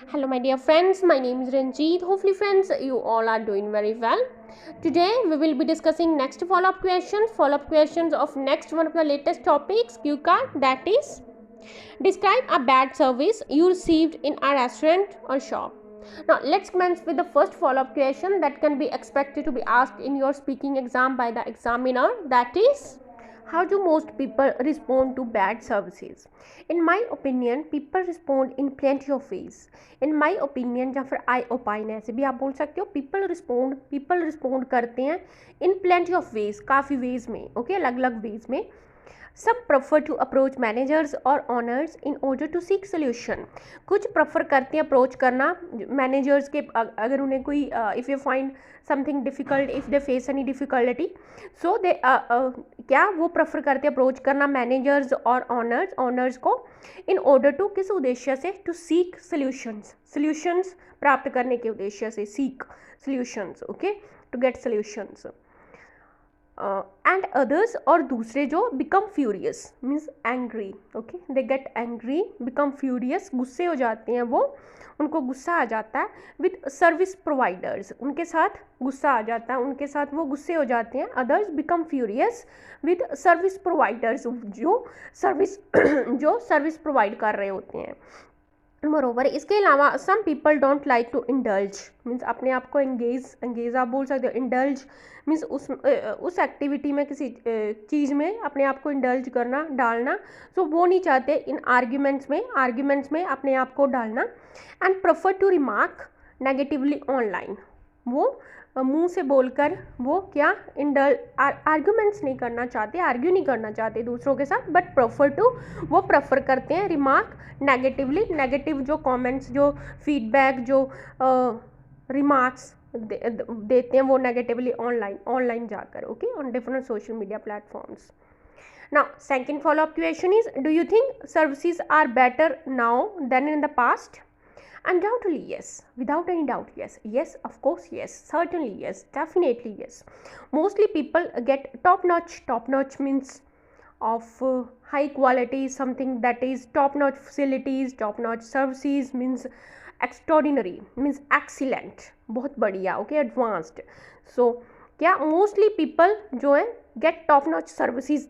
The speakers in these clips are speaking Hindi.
Hello, my dear friends. My name is Ranjeet. Hopefully, friends, you all are doing very well. Today, we will be discussing next follow-up questions. Follow-up questions of next one of the latest topics, Q card. That is, describe a bad service you received in a restaurant or shop. Now, let's commence with the first follow-up question that can be expected to be asked in your speaking exam by the examiner. That is, how do most people respond to bad services? In my opinion, people respond in plenty of ways. In my opinion या फिर I opine, ऐसे भी आप बोल सकते हो. people respond करते हैं in plenty of ways, काफ़ी ways में, okay, अलग अलग ways में. Some prefer to approach managers or owners in order to seek solution. कुछ prefer करते हैं approach करना managers के, अगर उन्हें कोई if you find something difficult, if they face any difficulty, so they क्या वो prefer करते हैं approach करना managers और owners को in order to किस उद्देश्य से to seek solutions प्राप्त करने के उद्देश्य से seek solutions, okay, to get solutions. And others और दूसरे जो become furious means angry, okay, they get angry, become furious, गुस्से हो जाते हैं वो, उनको गुस्सा आ जाता है विद सर्विस प्रोवाइडर्स, उनके साथ गुस्सा आ जाता है, उनके साथ वो गुस्से हो जाते हैं. Others become furious with service providers, जो सर्विस प्रोवाइड कर रहे होते हैं. मोरोवर इसके अलावा some people don't like to indulge means अपने आप को एंगेज आप बोल सकते हो. इंडल्ज मीन्स उस एक्टिविटी में, किसी चीज़ में अपने आप को इंडल्ज करना, डालना. सो वो नहीं चाहते इन आर्ग्यूमेंट्स में अपने आप को डालना. And prefer to remark negatively online, वो मुंह से बोलकर वो क्या आर्ग्यूमेंट्स नहीं करना चाहते, आर्ग्यू नहीं करना चाहते दूसरों के साथ, बट वो प्रेफर करते हैं रिमार्क नेगेटिवली, नेगेटिव जो कमेंट्स, जो फीडबैक, जो रिमार्क्स देते हैं वो नेगेटिवली ऑनलाइन जाकर, okay, on different social media platforms. Now, second follow-up question is, do you think services are better now than in the past? Undoubtedly yes, without any doubt yes. Yes, of course yes, certainly yes, definitely yes. Mostly people get top notch means of high quality, something that is top notch facilities, top notch services, means extraordinary, means excellent, बहुत बढ़िया, okay, advanced. So क्या मोस्टली पीपल जो है get top notch services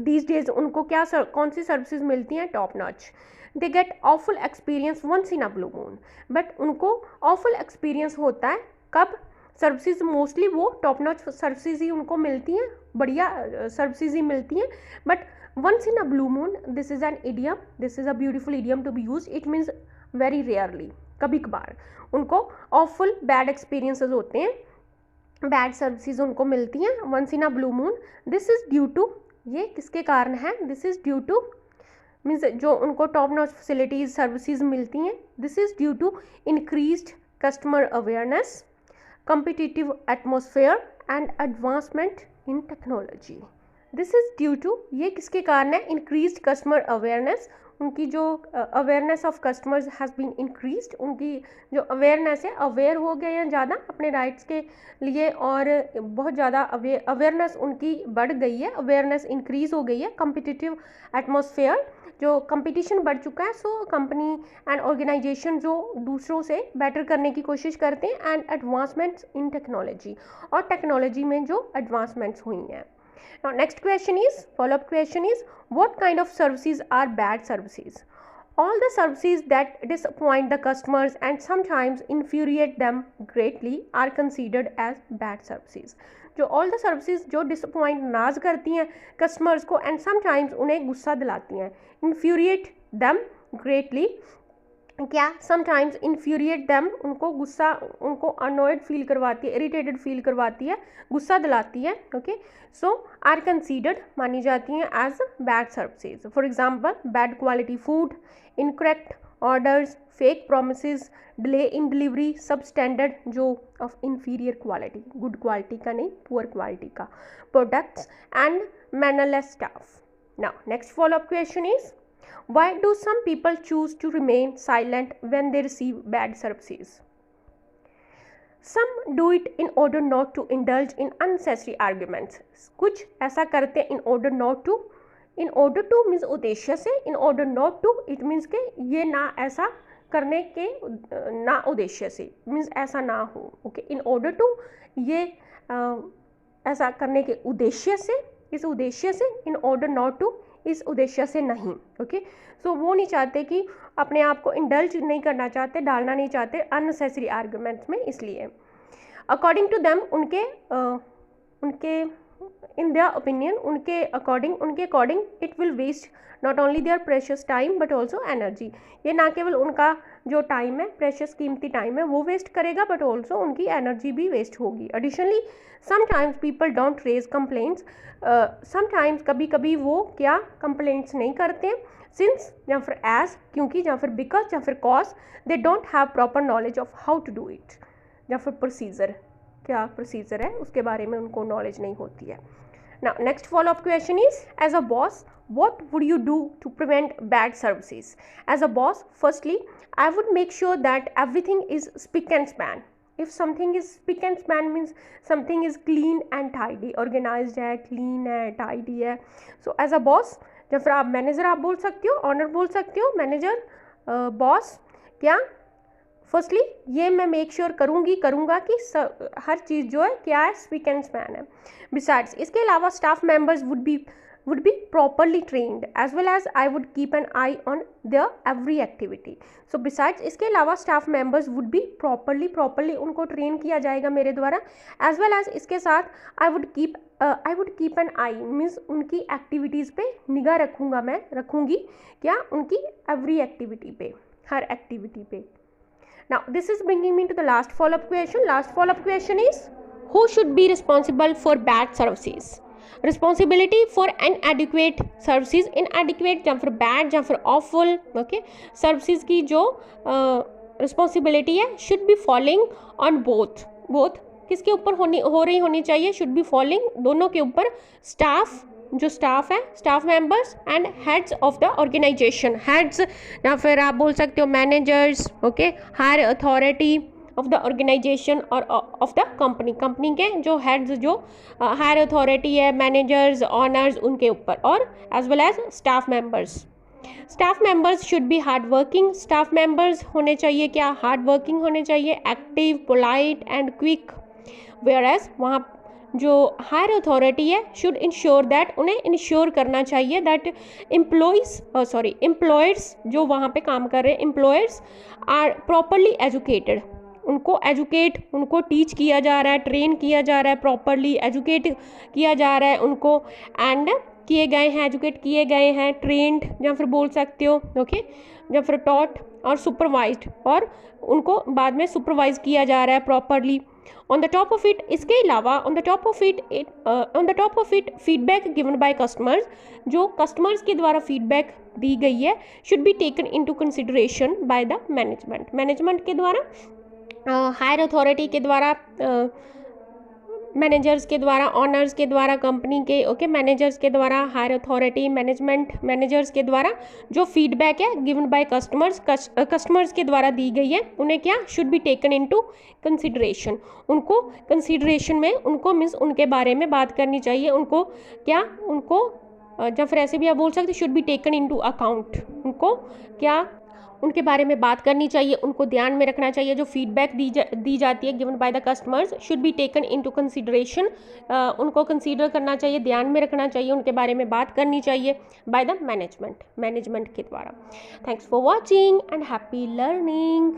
these days उनको क्या कौन सी सर्विसेज मिलती हैं? Top notch. They get awful experience once in a blue moon, but उनको ऑफुल एक्सपीरियंस होता है कब? सर्विसेज मोस्टली वो टॉप नॉच सर्विसेज ही उनको मिलती हैं, बढ़िया सर्विसेज ही मिलती हैं, but once in a blue moon, this is an idiom, this is a beautiful idiom to be use. It means very rarely, कभी कभार उनको ऑफुल बैड एक्सपीरियंसेस होते हैं, बैड सर्विसेज उनको मिलती हैं once in a blue moon. This is due to, ये किसके कारण है? This is due to means जो उनको टॉप नॉच फैसिलिटीज़ सर्विसेज मिलती हैं, this is due to increased customer awareness, competitive atmosphere and advancement in technology. This is due to, ये किसके कारण है? increased customer awareness, उनकी जो awareness of customers has been increased, उनकी जो अवेयरनेस है, अवेयर हो गए हैं ज़्यादा अपने राइट्स के लिए, और बहुत ज़्यादा अवेयरनेस उनकी बढ़ गई है, अवेयरनेस इंक्रीज़ हो गई है. कम्पिटिटिव एटमॉस्फेयर, जो कंपटीशन बढ़ चुका है, सो कंपनी एंड ऑर्गेनाइजेशन जो दूसरों से बेटर करने की कोशिश करते हैं. एंड एडवांसमेंट्स इन टेक्नोलॉजी, और टेक्नोलॉजी में जो एडवांसमेंट्स हुई हैं. Now next question is, follow-up question is, what kind of services are bad services? All the services that disappoint the customers and sometimes infuriate them greatly are considered as bad services. जो all the services जो disappoint, नाज करती हैं customers को and sometimes उन्हें गुस्सा दिलाती हैं, infuriate them greatly, क्या? समटाइम्स इन्फ्यूरिएट दैम, उनको गुस्सा, उनको अनोयड फील करवाती है, इरिटेटेड फील करवाती है, गुस्सा दिलाती है, ओके. सो आर कंसीडर्ड, मानी जाती हैं as bad services. For example, bad quality food, incorrect orders, fake promises, delay in delivery, सब स्टैंडर्ड जो of inferior quality, good quality का नहीं, पुअर क्वालिटी का products, and mannerless staff. Now next follow up question is, why do some people choose to remain silent when they receive bad services? Some do it in order not to indulge in unnecessary arguments. कुछ ऐसा करते हैं in order not to, in order to means उद्देश्य से, in order not to it means के ये ना ऐसा करने के ना उद्देश्य से, मीन्स ऐसा ना हो, ओके, इन ऑर्डर टू, ये ऐसा करने के उद्देश्य से, इस उद्देश्य से, इन ऑर्डर नॉट टू, इस उद्देश्य से नहीं, ओके। सो वो नहीं चाहते कि अपने आप को इंडल्ज नहीं करना चाहते, डालना नहीं चाहते अननेसेसरी आर्गुमेंट्स में, इसलिए अकॉर्डिंग टू देम, उनके इन देयर ओपिनियन, उनके according it will waste not only their precious time but also energy. ये ना केवल उनका जो टाइम है, प्रेशियस कीमती टाइम है, वो वेस्ट करेगा, बट ऑल्सो उनकी एनर्जी भी वेस्ट होगी। Additionally sometimes people don't raise complaints, sometimes कभी कभी वो क्या कंप्लेंट्स नहीं करते, सिंस या फिर एज, क्योंकि, या फिर बिकॉज, या फिर cause they don't have proper knowledge of how to do it, या फिर प्रोसीजर, क्या प्रोसीजर है उसके बारे में उनको नॉलेज नहीं होती है। Now next follow up question is, as a boss what would you do to prevent bad services? As a boss, firstly I would make sure that everything is spick and span. If something is spick and span means something is clean and tidy, organized है, clean है, tidy है। So as a boss, या फिर आप मैनेजर आप बोल सकते हो, ऑनर बोल सकते हो, मैनेजर, बॉस, क्या फर्स्टली ये मैं मेक श्योर करूँगा कि हर चीज़ जो है क्या है, स्पीक एंड स्पैन है। बिसाइड्स, इसके अलावा staff members would be properly trained as well as I would keep an eye on their every activity. So besides, इसके अलावा staff members would be properly उनको ट्रेन किया जाएगा मेरे द्वारा, एज वेल एज इसके साथ I would keep an eye, means उनकी एक्टिविटीज़ पे निगाह रखूँगी क्या, उनकी एवरी एक्टिविटी पे, हर एक्टिविटी पे। Now this is bringing me to the last follow-up question. Last follow-up question is, who should be responsible for bad services? Responsibility for inadequate services, inadequate या फिर bad या फिर awful, okay, services की जो responsibility है should be falling on both किसके ऊपर हो रही होनी चाहिए, should be falling दोनों के ऊपर, स्टाफ, जो स्टाफ है, staff members and heads of the organization, heads या फिर आप बोल सकते हो managers, okay, higher authority of the organization और ऑफ द कंपनी के जो हेड्स, जो हायर अथॉरिटी है, मैनेजर्स, ऑनर्स, उनके ऊपर, और as well as staff members should be hard working. Staff members होने चाहिए क्या, हार्ड वर्किंग होने चाहिए, active, polite and quick. Whereas वहाँ जो हायर अथॉरिटी है शुड इंश्योर दैट, उन्हें इंश्योर करना चाहिए दैट एम्प्लॉयर्स जो वहाँ पे काम कर रहे हैं, एम्प्लॉयर्स आर प्रॉपरली एजुकेटेड, उनको टीच किया जा रहा है, ट्रेन किया जा रहा है, प्रॉपरली एजुकेट किया जा रहा है उनको, एंड एजुकेट किए गए हैं, ट्रेंड या फिर बोल सकते हो, ओके, या फिर टॉट और सुपरवाइज्ड, और उनको बाद में सुपरवाइज किया जा रहा है properly. On the top of it, इसके अलावा on the top of it feedback given by customers, जो कस्टमर्स के द्वारा फीडबैक दी गई है, should be taken into consideration by the management के द्वारा, हायर अथॉरिटी के द्वारा, मैनेजर्स के द्वारा, ऑनर्स के द्वारा, कंपनी के, ओके, मैनेजर्स के द्वारा, हायर अथॉरिटी, मैनेजर्स के द्वारा जो फीडबैक है गिवन बाय कस्टमर्स के द्वारा दी गई है, उन्हें क्या, should be taken into consideration, उनको कंसिडरेशन में, उनको मीन्स उनके बारे में बात करनी चाहिए, उनको क्या, उनको या फिर ऐसे भी आप बोल सकते, should be taken into account, उनको क्या, उनके बारे में बात करनी चाहिए, उनको ध्यान में रखना चाहिए, जो फीडबैक दी जाती है given by the customers should be taken into consideration, उनको कंसीडर करना चाहिए, ध्यान में रखना चाहिए, उनके बारे में बात करनी चाहिए बाय द मैनेजमेंट के द्वारा। Thanks for watching and happy learning.